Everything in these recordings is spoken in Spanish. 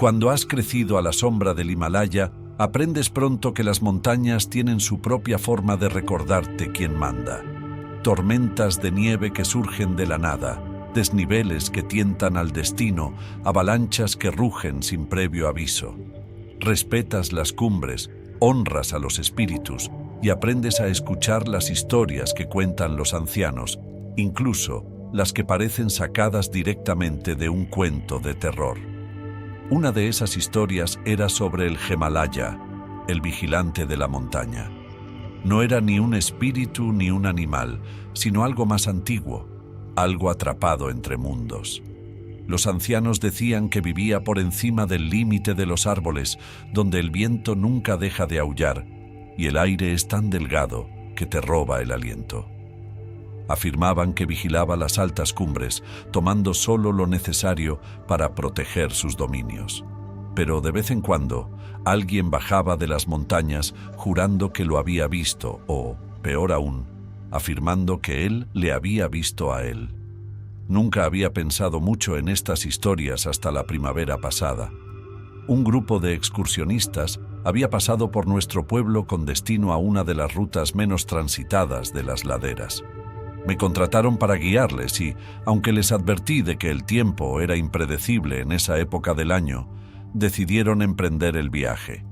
Cuando has crecido a la sombra del Himalaya, aprendes pronto que las montañas tienen su propia forma de recordarte quién manda. Tormentas de nieve que surgen de la nada, desniveles que tientan al destino, avalanchas que rugen sin previo aviso. Respetas las cumbres, honras a los espíritus y aprendes a escuchar las historias que cuentan los ancianos, incluso las que parecen sacadas directamente de un cuento de terror. Una de esas historias era sobre el Himalaya, el vigilante de la montaña. No era ni un espíritu ni un animal, sino algo más antiguo, algo atrapado entre mundos. Los ancianos decían que vivía por encima del límite de los árboles, donde el viento nunca deja de aullar y el aire es tan delgado que te roba el aliento. Afirmaban que vigilaba las altas cumbres, tomando solo lo necesario para proteger sus dominios. Pero de vez en cuando, alguien bajaba de las montañas jurando que lo había visto o, peor aún, afirmando que él le había visto a él. Nunca había pensado mucho en estas historias hasta la primavera pasada. Un grupo de excursionistas había pasado por nuestro pueblo con destino a una de las rutas menos transitadas de las laderas. Me contrataron para guiarles y, aunque les advertí de que el tiempo era impredecible en esa época del año, decidieron emprender el viaje.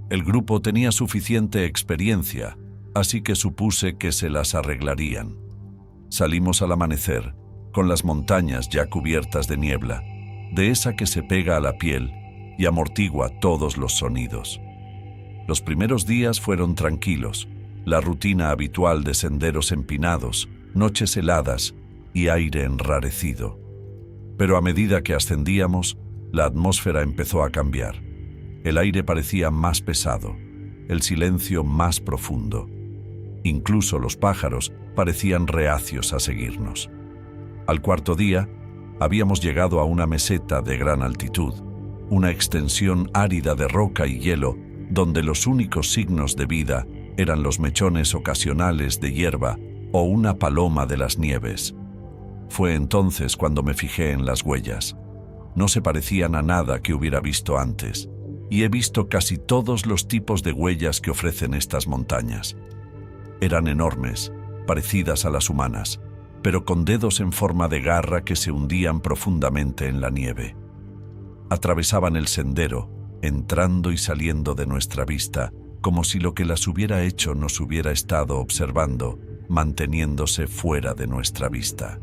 El grupo tenía suficiente experiencia, así que supuse que se las arreglarían. Salimos al amanecer, con las montañas ya cubiertas de niebla, de esa que se pega a la piel y amortigua todos los sonidos. Los primeros días fueron tranquilos, la rutina habitual de senderos empinados, noches heladas y aire enrarecido. Pero a medida que ascendíamos, la atmósfera empezó a cambiar. El aire parecía más pesado, el silencio más profundo. Incluso los pájaros parecían reacios a seguirnos. Al cuarto día, habíamos llegado a una meseta de gran altitud, una extensión árida de roca y hielo, donde los únicos signos de vida eran los mechones ocasionales de hierba o una paloma de las nieves. Fue entonces cuando me fijé en las huellas. No se parecían a nada que hubiera visto antes, y he visto casi todos los tipos de huellas que ofrecen estas montañas. Eran enormes, parecidas a las humanas, pero con dedos en forma de garra que se hundían profundamente en la nieve. Atravesaban el sendero, entrando y saliendo de nuestra vista, como si lo que las hubiera hecho nos hubiera estado observando, manteniéndose fuera de nuestra vista.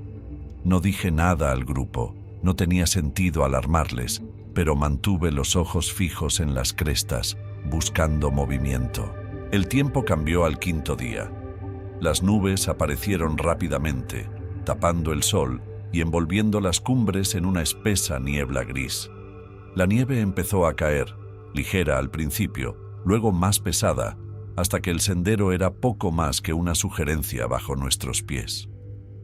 No dije nada al grupo, no tenía sentido alarmarles, pero mantuve los ojos fijos en las crestas, buscando movimiento. El tiempo cambió al quinto día. Las nubes aparecieron rápidamente, tapando el sol y envolviendo las cumbres en una espesa niebla gris. La nieve empezó a caer, ligera al principio, luego más pesada, hasta que el sendero era poco más que una sugerencia bajo nuestros pies.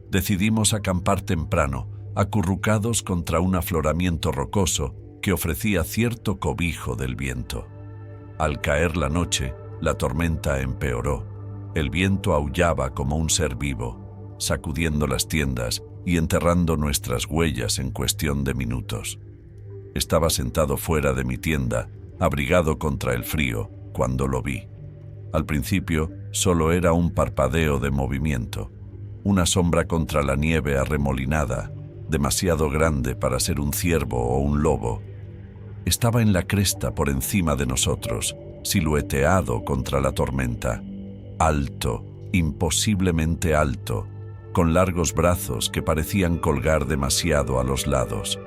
Decidimos acampar temprano, acurrucados contra un afloramiento rocoso que ofrecía cierto cobijo del viento. Al caer la noche, la tormenta empeoró. El viento aullaba como un ser vivo, sacudiendo las tiendas y enterrando nuestras huellas en cuestión de minutos. Estaba sentado fuera de mi tienda, abrigado contra el frío, cuando lo vi. Al principio, solo era un parpadeo de movimiento, una sombra contra la nieve arremolinada, demasiado grande para ser un ciervo o un lobo. Estaba en la cresta por encima de nosotros, silueteado contra la tormenta, alto, imposiblemente alto, con largos brazos que parecían colgar demasiado a los lados.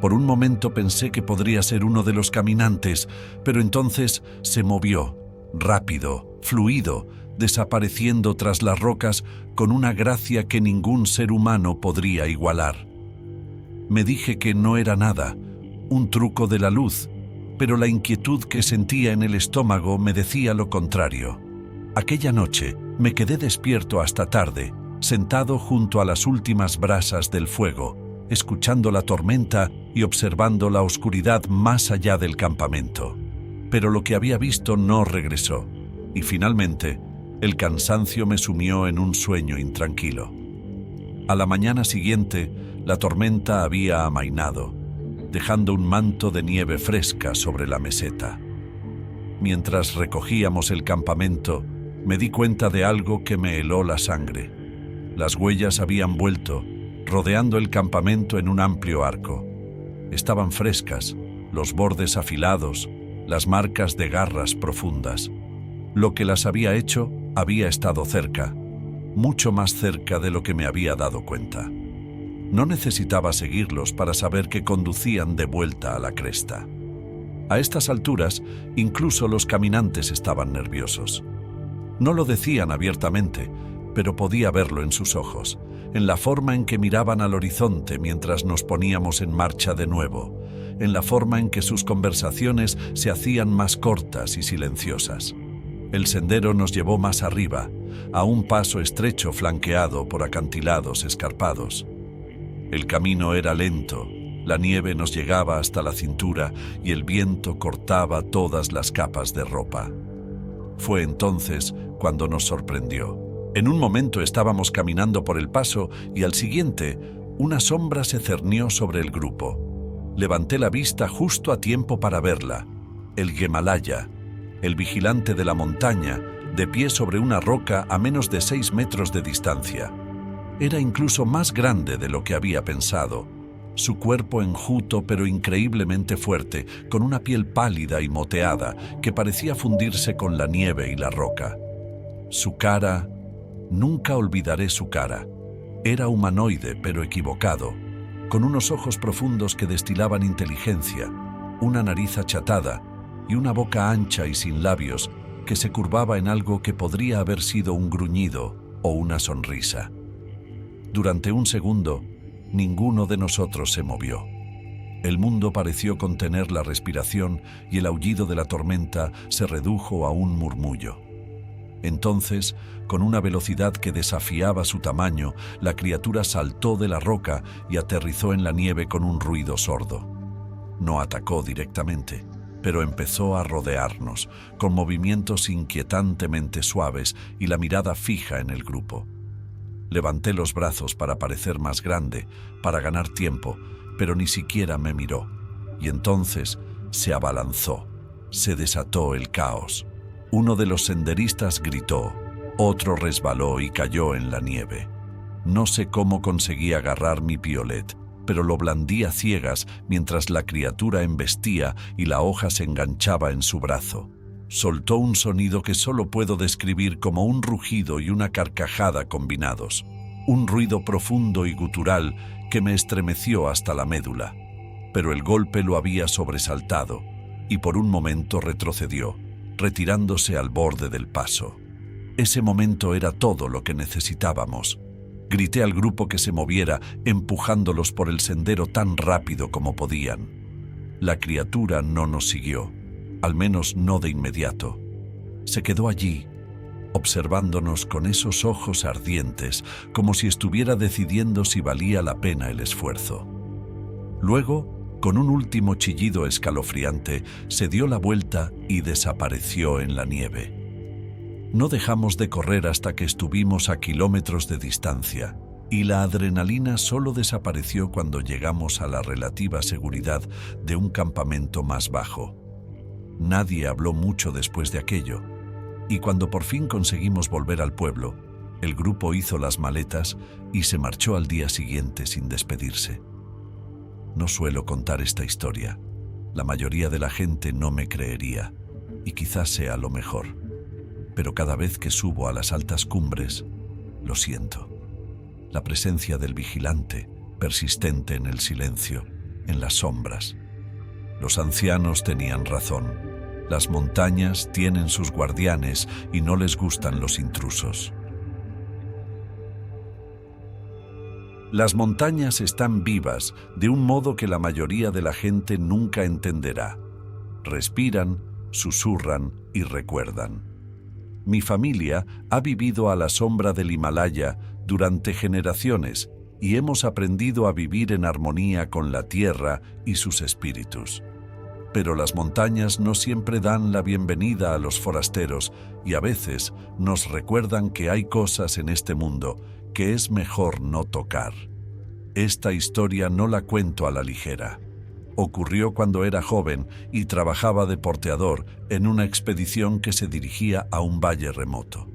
Por un momento pensé que podría ser uno de los caminantes, pero entonces se movió, rápido, fluido, desapareciendo tras las rocas con una gracia que ningún ser humano podría igualar. Me dije que no era nada, un truco de la luz, pero la inquietud que sentía en el estómago me decía lo contrario. Aquella noche me quedé despierto hasta tarde, sentado junto a las últimas brasas del fuego, escuchando la tormenta y observando la oscuridad más allá del campamento. Pero lo que había visto no regresó, y finalmente el cansancio me sumió en un sueño intranquilo. A la mañana siguiente, la tormenta había amainado. dejando un manto de nieve fresca sobre la meseta. Mientras recogíamos el campamento, me di cuenta de algo que me heló la sangre. Las huellas habían vuelto, rodeando el campamento en un amplio arco. Estaban frescas, los bordes afilados, las marcas de garras profundas. Lo que las había hecho había estado cerca, mucho más cerca de lo que me había dado cuenta. No necesitaba seguirlos para saber que conducían de vuelta a la cresta. A estas alturas, incluso los caminantes estaban nerviosos. No lo decían abiertamente, pero podía verlo en sus ojos, en la forma en que miraban al horizonte mientras nos poníamos en marcha de nuevo, en la forma en que sus conversaciones se hacían más cortas y silenciosas. El sendero nos llevó más arriba, a un paso estrecho flanqueado por acantilados escarpados. El camino era lento, la nieve nos llegaba hasta la cintura y el viento cortaba todas las capas de ropa. Fue entonces cuando nos sorprendió. En un momento estábamos caminando por el paso y al siguiente, una sombra se cernió sobre el grupo. Levanté la vista justo a tiempo para verla. El Gemalaya, el vigilante de la montaña, de pie sobre una roca a menos de 6 metros de distancia. Era incluso más grande de lo que había pensado. Su cuerpo enjuto pero increíblemente fuerte, con una piel pálida y moteada que parecía fundirse con la nieve y la roca. Su cara, nunca olvidaré su cara. Era humanoide pero equivocado, con unos ojos profundos que destilaban inteligencia, una nariz achatada y una boca ancha y sin labios que se curvaba en algo que podría haber sido un gruñido o una sonrisa. Durante un segundo, ninguno de nosotros se movió. El mundo pareció contener la respiración y el aullido de la tormenta se redujo a un murmullo. Entonces, con una velocidad que desafiaba su tamaño, la criatura saltó de la roca y aterrizó en la nieve con un ruido sordo. No atacó directamente, pero empezó a rodearnos, con movimientos inquietantemente suaves y la mirada fija en el grupo. Levanté los brazos para parecer más grande, para ganar tiempo, pero ni siquiera me miró. Y entonces se abalanzó, se desató el caos. Uno de los senderistas gritó, otro resbaló y cayó en la nieve. No sé cómo conseguí agarrar mi piolet, pero lo blandí a ciegas mientras la criatura embestía y la hoja se enganchaba en su brazo. Soltó un sonido que solo puedo describir como un rugido y una carcajada combinados. Un ruido profundo y gutural que me estremeció hasta la médula. Pero el golpe lo había sobresaltado y por un momento retrocedió, retirándose al borde del paso. Ese momento era todo lo que necesitábamos. Grité al grupo que se moviera, empujándolos por el sendero tan rápido como podían. La criatura no nos siguió, al menos no de inmediato. Se quedó allí, observándonos con esos ojos ardientes, como si estuviera decidiendo si valía la pena el esfuerzo. Luego, con un último chillido escalofriante, se dio la vuelta y desapareció en la nieve. No dejamos de correr hasta que estuvimos a kilómetros de distancia, y la adrenalina solo desapareció cuando llegamos a la relativa seguridad de un campamento más bajo. Nadie habló mucho después de aquello, y cuando por fin conseguimos volver al pueblo, el grupo hizo las maletas y se marchó al día siguiente sin despedirse. No suelo contar esta historia. La mayoría de la gente no me creería, y quizás sea lo mejor. Pero cada vez que subo a las altas cumbres, lo siento. La presencia del vigilante, persistente en el silencio, en las sombras. Los ancianos tenían razón. Las montañas tienen sus guardianes y no les gustan los intrusos. Las montañas están vivas de un modo que la mayoría de la gente nunca entenderá. Respiran, susurran y recuerdan. Mi familia ha vivido a la sombra del Himalaya durante generaciones y hemos aprendido a vivir en armonía con la tierra y sus espíritus. Pero las montañas no siempre dan la bienvenida a los forasteros y a veces nos recuerdan que hay cosas en este mundo que es mejor no tocar. Esta historia no la cuento a la ligera. Ocurrió cuando era joven y trabajaba de porteador en una expedición que se dirigía a un valle remoto.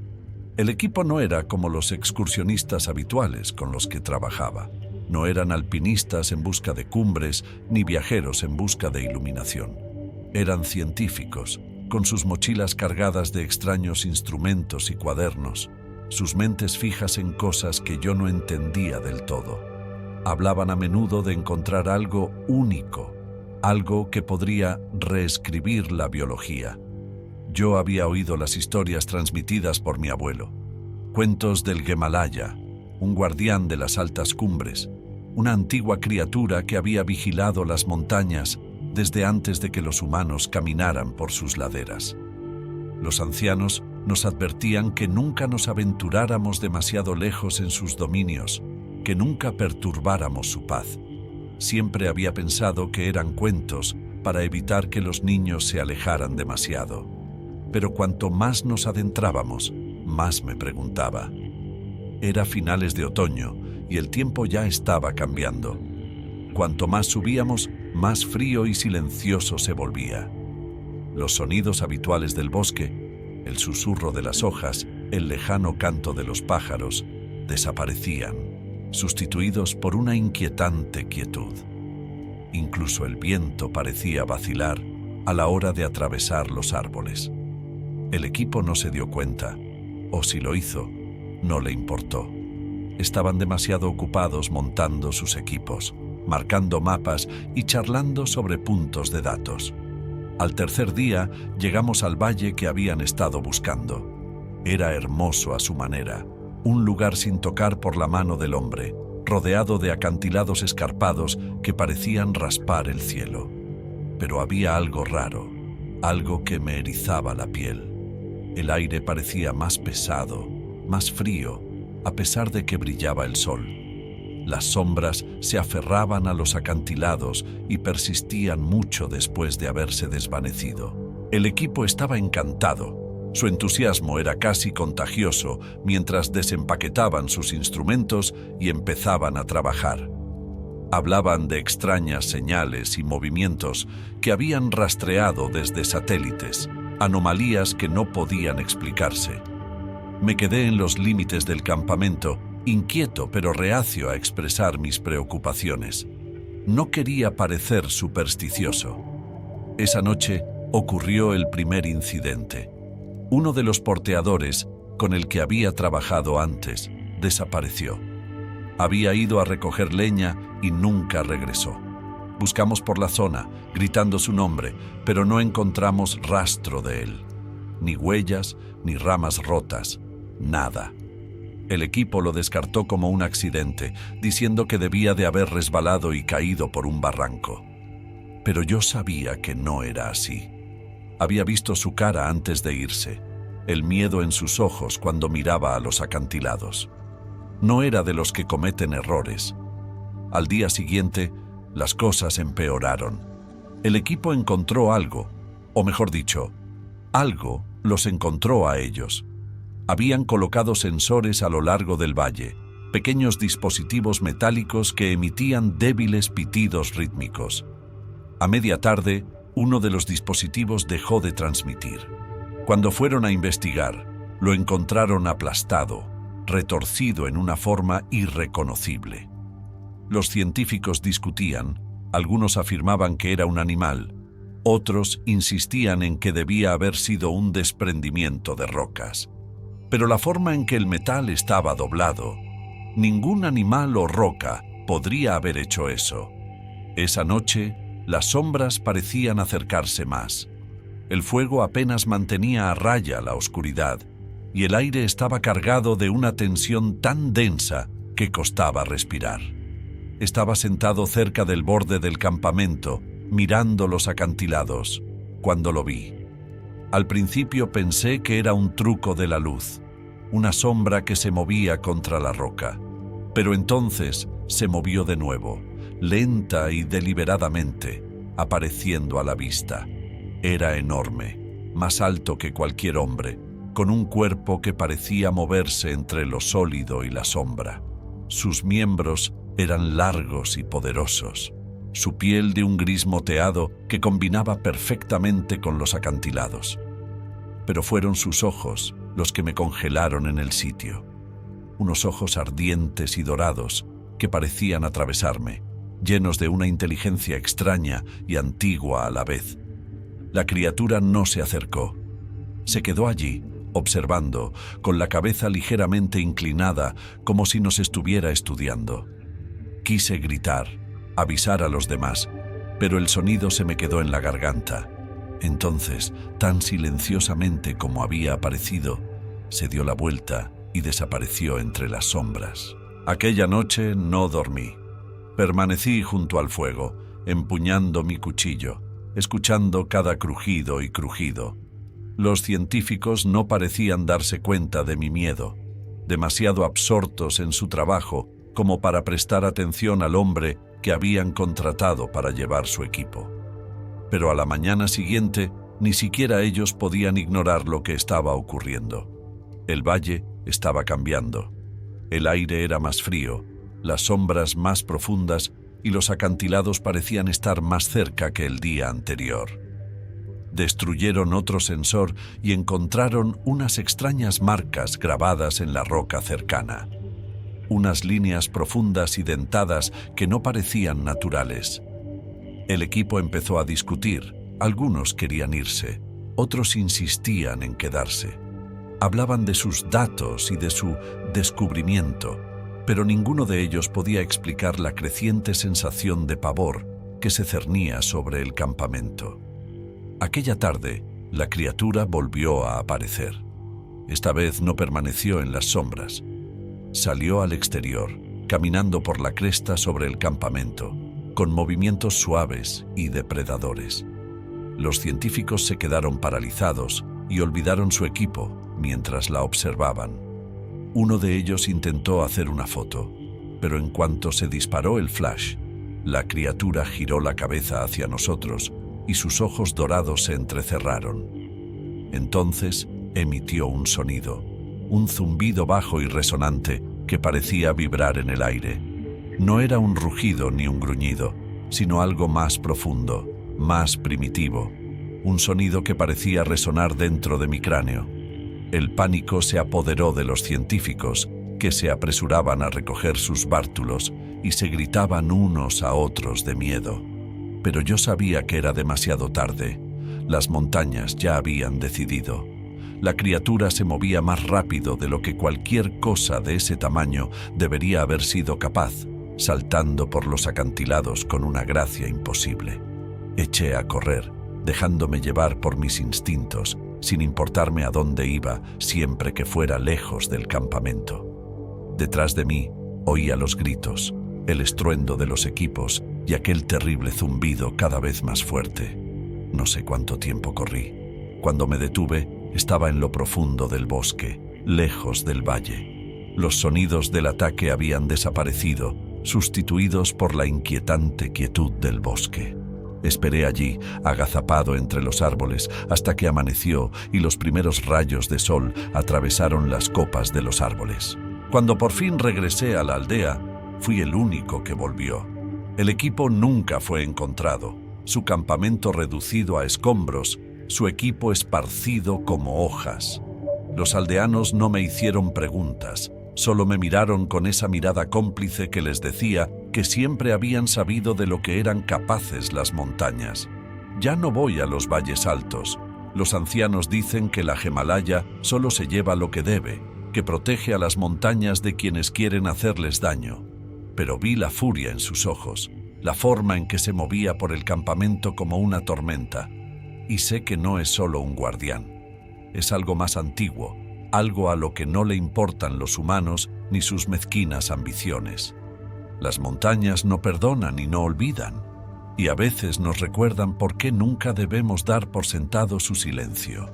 El equipo no era como los excursionistas habituales con los que trabajaba. No eran alpinistas en busca de cumbres ni viajeros en busca de iluminación. Eran científicos, con sus mochilas cargadas de extraños instrumentos y cuadernos, sus mentes fijas en cosas que yo no entendía del todo. Hablaban a menudo de encontrar algo único, algo que podría reescribir la biología. Yo había oído las historias transmitidas por mi abuelo. Cuentos del Himalaya, un guardián de las altas cumbres, una antigua criatura que había vigilado las montañas desde antes de que los humanos caminaran por sus laderas. Los ancianos nos advertían que nunca nos aventuráramos demasiado lejos en sus dominios, que nunca perturbáramos su paz. Siempre había pensado que eran cuentos para evitar que los niños se alejaran demasiado. Pero cuanto más nos adentrábamos, más me preguntaba. Era finales de otoño y el tiempo ya estaba cambiando. Cuanto más subíamos, más frío y silencioso se volvía. Los sonidos habituales del bosque, el susurro de las hojas, el lejano canto de los pájaros, desaparecían, sustituidos por una inquietante quietud. Incluso el viento parecía vacilar a la hora de atravesar los árboles. El equipo no se dio cuenta, o si lo hizo, no le importó. Estaban demasiado ocupados montando sus equipos, marcando mapas y charlando sobre puntos de datos. Al tercer día llegamos al valle que habían estado buscando. Era hermoso a su manera, un lugar sin tocar por la mano del hombre, rodeado de acantilados escarpados que parecían raspar el cielo. Pero había algo raro, algo que me erizaba la piel. El aire parecía más pesado, más frío, a pesar de que brillaba el sol. Las sombras se aferraban a los acantilados y persistían mucho después de haberse desvanecido. El equipo estaba encantado. Su entusiasmo era casi contagioso mientras desempaquetaban sus instrumentos y empezaban a trabajar. Hablaban de extrañas señales y movimientos que habían rastreado desde satélites, anomalías que no podían explicarse. Me quedé en los límites del campamento, inquieto pero reacio a expresar mis preocupaciones. No quería parecer supersticioso. Esa noche ocurrió el primer incidente. Uno de los porteadores, con el que había trabajado antes, desapareció. Había ido a recoger leña y nunca regresó. Buscamos por la zona, gritando su nombre, pero no encontramos rastro de él. Ni huellas, ni ramas rotas, nada. El equipo lo descartó como un accidente, diciendo que debía de haber resbalado y caído por un barranco. Pero yo sabía que no era así. Había visto su cara antes de irse, el miedo en sus ojos cuando miraba a los acantilados. No era de los que cometen errores. Al día siguiente, las cosas empeoraron. El equipo encontró algo, o mejor dicho, algo los encontró a ellos. Habían colocado sensores a lo largo del valle, pequeños dispositivos metálicos que emitían débiles pitidos rítmicos. A media tarde, uno de los dispositivos dejó de transmitir. Cuando fueron a investigar, lo encontraron aplastado, retorcido en una forma irreconocible. Los científicos discutían, algunos afirmaban que era un animal, otros insistían en que debía haber sido un desprendimiento de rocas. Pero la forma en que el metal estaba doblado, ningún animal o roca podría haber hecho eso. Esa noche, las sombras parecían acercarse más. El fuego apenas mantenía a raya la oscuridad, y el aire estaba cargado de una tensión tan densa que costaba respirar. Estaba sentado cerca del borde del campamento, mirando los acantilados, cuando lo vi. Al principio pensé que era un truco de la luz, una sombra que se movía contra la roca. Pero entonces se movió de nuevo, lenta y deliberadamente, apareciendo a la vista. Era enorme, más alto que cualquier hombre, con un cuerpo que parecía moverse entre lo sólido y la sombra. Sus miembros eran largos y poderosos. su piel de un gris moteado que combinaba perfectamente con los acantilados. Pero fueron sus ojos los que me congelaron en el sitio. Unos ojos ardientes y dorados que parecían atravesarme, llenos de una inteligencia extraña y antigua a la vez. La criatura no se acercó. Se quedó allí, observando, con la cabeza ligeramente inclinada, como si nos estuviera estudiando. Quise gritar, avisar a los demás, pero el sonido se me quedó en la garganta. Entonces, tan silenciosamente como había aparecido, se dio la vuelta y desapareció entre las sombras. Aquella noche no dormí. Permanecí junto al fuego, empuñando mi cuchillo, escuchando cada crujido y crujido. Los científicos no parecían darse cuenta de mi miedo, demasiado absortos en su trabajo como para prestar atención al hombre que habían contratado para llevar su equipo. Pero a la mañana siguiente, ni siquiera ellos podían ignorar lo que estaba ocurriendo. El valle estaba cambiando. El aire era más frío, las sombras más profundas y los acantilados parecían estar más cerca que el día anterior. Destruyeron otro sensor y encontraron unas extrañas marcas grabadas en la roca cercana. Unas líneas profundas y dentadas que no parecían naturales. El equipo empezó a discutir. Algunos querían irse, otros insistían en quedarse. Hablaban de sus datos y de su descubrimiento, pero ninguno de ellos podía explicar la creciente sensación de pavor que se cernía sobre el campamento. Aquella tarde, la criatura volvió a aparecer. Esta vez no permaneció en las sombras. Salió al exterior, caminando por la cresta sobre el campamento, con movimientos suaves y depredadores. Los científicos se quedaron paralizados y olvidaron su equipo mientras la observaban. Uno de ellos intentó hacer una foto, pero en cuanto se disparó el flash, la criatura giró la cabeza hacia nosotros y sus ojos dorados se entrecerraron. Entonces emitió un sonido, un zumbido bajo y resonante que parecía vibrar en el aire. No era un rugido ni un gruñido, sino algo más profundo, más primitivo, un sonido que parecía resonar dentro de mi cráneo. El pánico se apoderó de los científicos, que se apresuraban a recoger sus bártulos y se gritaban unos a otros de miedo. Pero yo sabía que era demasiado tarde. Las montañas ya habían decidido. La criatura se movía más rápido de lo que cualquier cosa de ese tamaño debería haber sido capaz, saltando por los acantilados con una gracia imposible. Eché a correr, dejándome llevar por mis instintos, sin importarme a dónde iba, siempre que fuera lejos del campamento. Detrás de mí oía los gritos, el estruendo de los equipos y aquel terrible zumbido cada vez más fuerte. No sé cuánto tiempo corrí. Cuando me detuve, estaba en lo profundo del bosque, lejos del valle. Los sonidos del ataque habían desaparecido, sustituidos por la inquietante quietud del bosque. Esperé allí, agazapado entre los árboles, hasta que amaneció y los primeros rayos de sol atravesaron las copas de los árboles. Cuando por fin regresé a la aldea, fui el único que volvió. El equipo nunca fue encontrado, su campamento reducido a escombros, su equipo esparcido como hojas. Los aldeanos no me hicieron preguntas, solo me miraron con esa mirada cómplice que les decía que siempre habían sabido de lo que eran capaces las montañas. Ya no voy a los valles altos. Los ancianos dicen que la Himalaya solo se lleva lo que debe, que protege a las montañas de quienes quieren hacerles daño. Pero vi la furia en sus ojos, la forma en que se movía por el campamento como una tormenta. Y sé que no es solo un guardián. Es algo más antiguo, algo a lo que no le importan los humanos ni sus mezquinas ambiciones. Las montañas no perdonan y no olvidan, y a veces nos recuerdan por qué nunca debemos dar por sentado su silencio.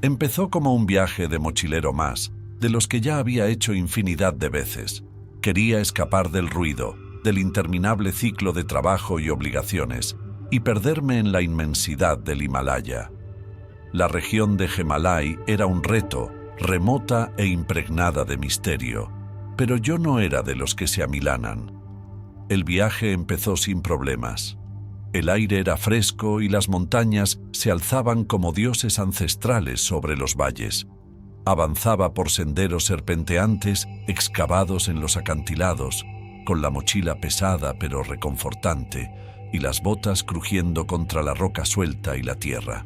Empezó como un viaje de mochilero más, de los que ya había hecho infinidad de veces. Quería escapar del ruido, del interminable ciclo de trabajo y obligaciones, y perderme en la inmensidad del Himalaya. La región de Himalaya era un reto, remota e impregnada de misterio, Pero yo no era de los que se amilanan. El viaje empezó sin problemas. El aire era fresco y las montañas se alzaban como dioses ancestrales sobre los valles. Avanzaba por senderos serpenteantes excavados en los acantilados, con la mochila pesada pero reconfortante y las botas crujiendo contra la roca suelta y la tierra.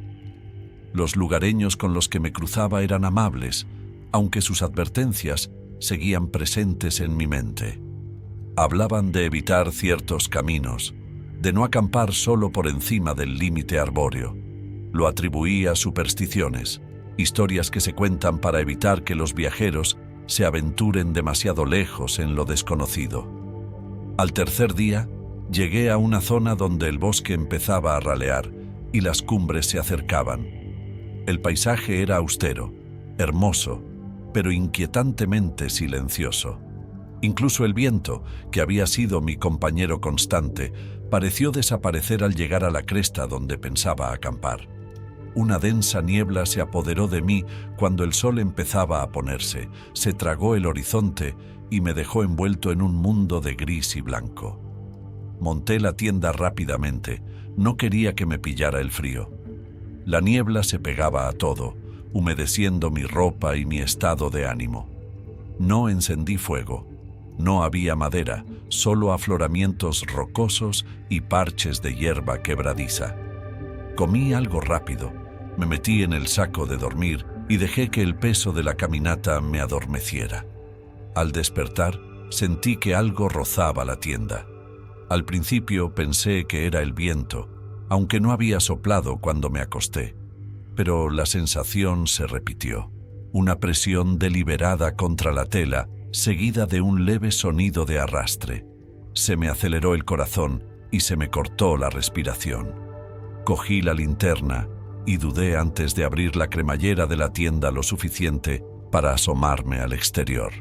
Los lugareños con los que me cruzaba eran amables, aunque sus advertencias seguían presentes en mi mente. Hablaban de evitar ciertos caminos, de no acampar solo por encima del límite arbóreo. Lo atribuí a supersticiones, historias que se cuentan para evitar que los viajeros se aventuren demasiado lejos en lo desconocido. Al tercer día, llegué a una zona donde el bosque empezaba a ralear y las cumbres se acercaban. El paisaje era austero, hermoso, pero inquietantemente silencioso. Incluso el viento, que había sido mi compañero constante, pareció desaparecer al llegar a la cresta donde pensaba acampar. Una densa niebla se apoderó de mí cuando el sol empezaba a ponerse, se tragó el horizonte y me dejó envuelto en un mundo de gris y blanco. Monté la tienda rápidamente, no quería que me pillara el frío. La niebla se pegaba a todo, humedeciendo mi ropa y mi estado de ánimo. No encendí fuego. No había madera, solo afloramientos rocosos y parches de hierba quebradiza. Comí algo rápido, me metí en el saco de dormir y dejé que el peso de la caminata me adormeciera. Al despertar, sentí que algo rozaba la tienda. Al principio pensé que era el viento, aunque no había soplado cuando me acosté. Pero la sensación se repitió. Una presión deliberada contra la tela, seguida de un leve sonido de arrastre. Se me aceleró el corazón y se me cortó la respiración. Cogí la linterna y dudé antes de abrir la cremallera de la tienda lo suficiente para asomarme al exterior.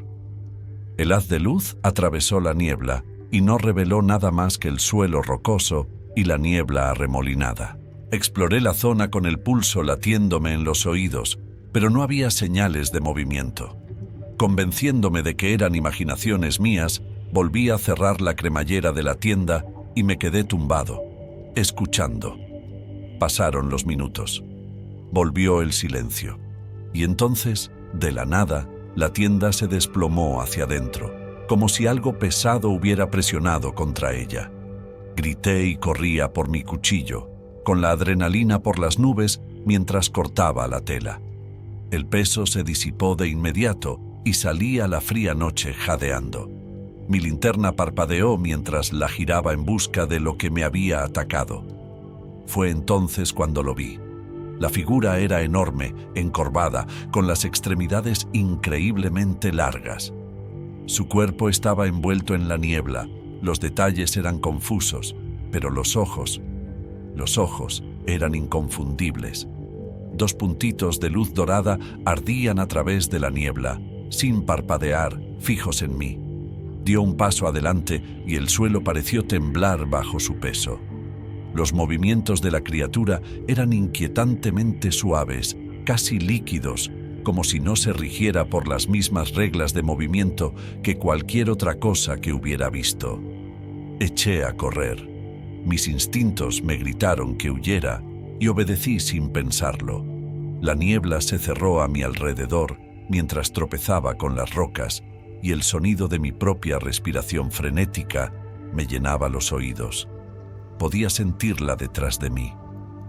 El haz de luz atravesó la niebla y no reveló nada más que el suelo rocoso y la niebla arremolinada. Exploré la zona con el pulso latiéndome en los oídos, pero no había señales de movimiento. Convenciéndome de que eran imaginaciones mías, volví a cerrar la cremallera de la tienda y me quedé tumbado, escuchando. Pasaron los minutos. Volvió el silencio. Y entonces, de la nada, la tienda se desplomó hacia adentro, como si algo pesado hubiera presionado contra ella. Grité y corría por mi cuchillo, con la adrenalina por las nubes mientras cortaba la tela. El peso se disipó de inmediato y salí a la fría noche jadeando. Mi linterna parpadeó mientras la giraba en busca de lo que me había atacado. Fue entonces cuando lo vi. La figura era enorme, encorvada, con las extremidades increíblemente largas. Su cuerpo estaba envuelto en la niebla, los detalles eran confusos, pero los ojos eran inconfundibles. 2 puntitos de luz dorada ardían a través de la niebla, sin parpadear, fijos en mí. Dio un paso adelante y el suelo pareció temblar bajo su peso. Los movimientos de la criatura eran inquietantemente suaves, casi líquidos, como si no se rigiera por las mismas reglas de movimiento que cualquier otra cosa que hubiera visto. Eché a correr. Mis instintos me gritaron que huyera y obedecí sin pensarlo. La niebla se cerró a mi alrededor mientras tropezaba con las rocas y el sonido de mi propia respiración frenética me llenaba los oídos. Podía sentirla detrás de mí,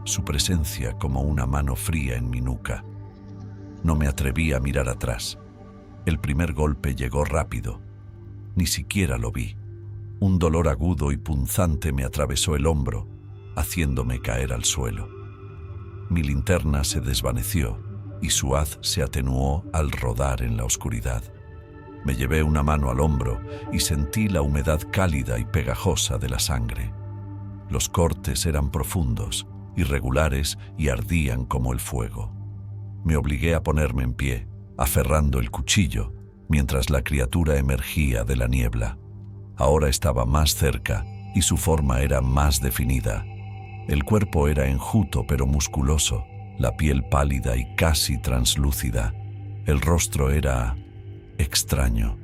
su presencia como una mano fría en mi nuca. No me atreví a mirar atrás. El primer golpe llegó rápido. Ni siquiera lo vi. Un dolor agudo y punzante me atravesó el hombro, haciéndome caer al suelo. Mi linterna se desvaneció y su haz se atenuó al rodar en la oscuridad. Me llevé una mano al hombro y sentí la humedad cálida y pegajosa de la sangre. Los cortes eran profundos, irregulares y ardían como el fuego. Me obligué a ponerme en pie, aferrando el cuchillo, mientras la criatura emergía de la niebla. Ahora estaba más cerca y su forma era más definida. El cuerpo era enjuto pero musculoso, la piel pálida y casi translúcida. El rostro era extraño,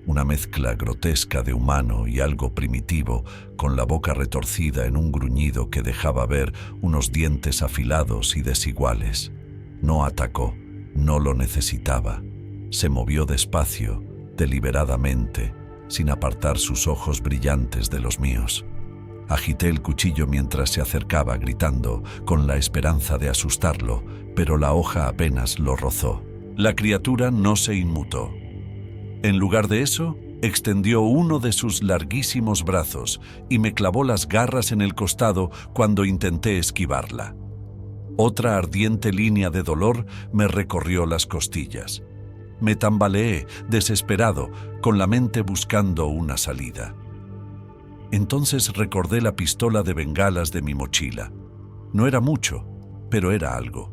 una mezcla grotesca de humano y algo primitivo, con la boca retorcida en un gruñido que dejaba ver unos dientes afilados y desiguales. No atacó, no lo necesitaba. Se movió despacio, deliberadamente, sin apartar sus ojos brillantes de los míos. Agité el cuchillo mientras se acercaba, gritando, con la esperanza de asustarlo, pero la hoja apenas lo rozó. La criatura no se inmutó. En lugar de eso, extendió uno de sus larguísimos brazos y me clavó las garras en el costado cuando intenté esquivarla. Otra ardiente línea de dolor me recorrió las costillas. Me tambaleé, desesperado, con la mente buscando una salida. Entonces recordé la pistola de bengalas de mi mochila. No era mucho, pero era algo.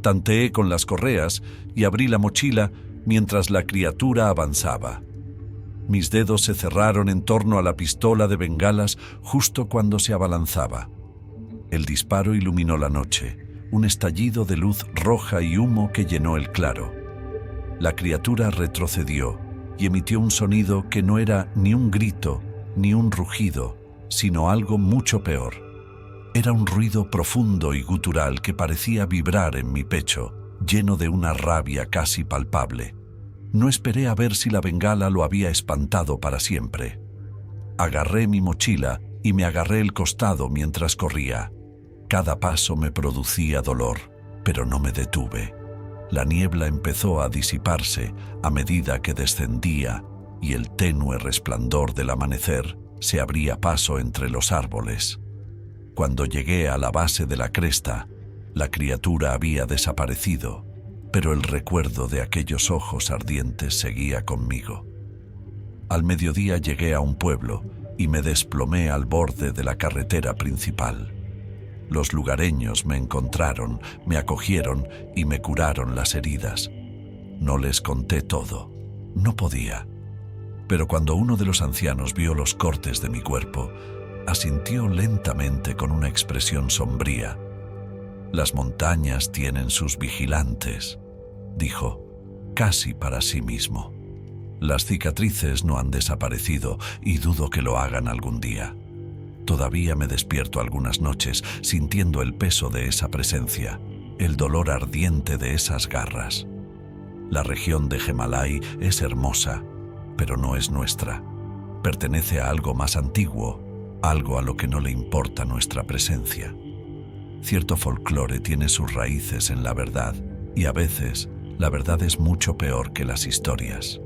Tanteé con las correas y abrí la mochila mientras la criatura avanzaba. Mis dedos se cerraron en torno a la pistola de bengalas justo cuando se abalanzaba. El disparo iluminó la noche, un estallido de luz roja y humo que llenó el claro. La criatura retrocedió y emitió un sonido que no era ni un grito ni un rugido, sino algo mucho peor. Era un ruido profundo y gutural que parecía vibrar en mi pecho, lleno de una rabia casi palpable. No esperé a ver si la bengala lo había espantado para siempre. Agarré mi mochila y me agarré el costado mientras corría. Cada paso me producía dolor, pero no me detuve. La niebla empezó a disiparse a medida que descendía y el tenue resplandor del amanecer se abría paso entre los árboles. Cuando llegué a la base de la cresta, la criatura había desaparecido, pero el recuerdo de aquellos ojos ardientes seguía conmigo. Al mediodía llegué a un pueblo y me desplomé al borde de la carretera principal. Los lugareños me encontraron, me acogieron y me curaron las heridas. No les conté todo, no podía. Pero cuando uno de los ancianos vio los cortes de mi cuerpo, asintió lentamente con una expresión sombría. «Las montañas tienen sus vigilantes», dijo, casi para sí mismo. «Las cicatrices no han desaparecido y dudo que lo hagan algún día. Todavía me despierto algunas noches sintiendo el peso de esa presencia, el dolor ardiente de esas garras. La región de Gemalay es hermosa, pero no es nuestra. Pertenece a algo más antiguo, algo a lo que no le importa nuestra presencia. Cierto folclore tiene sus raíces en la verdad, y a veces la verdad es mucho peor que las historias».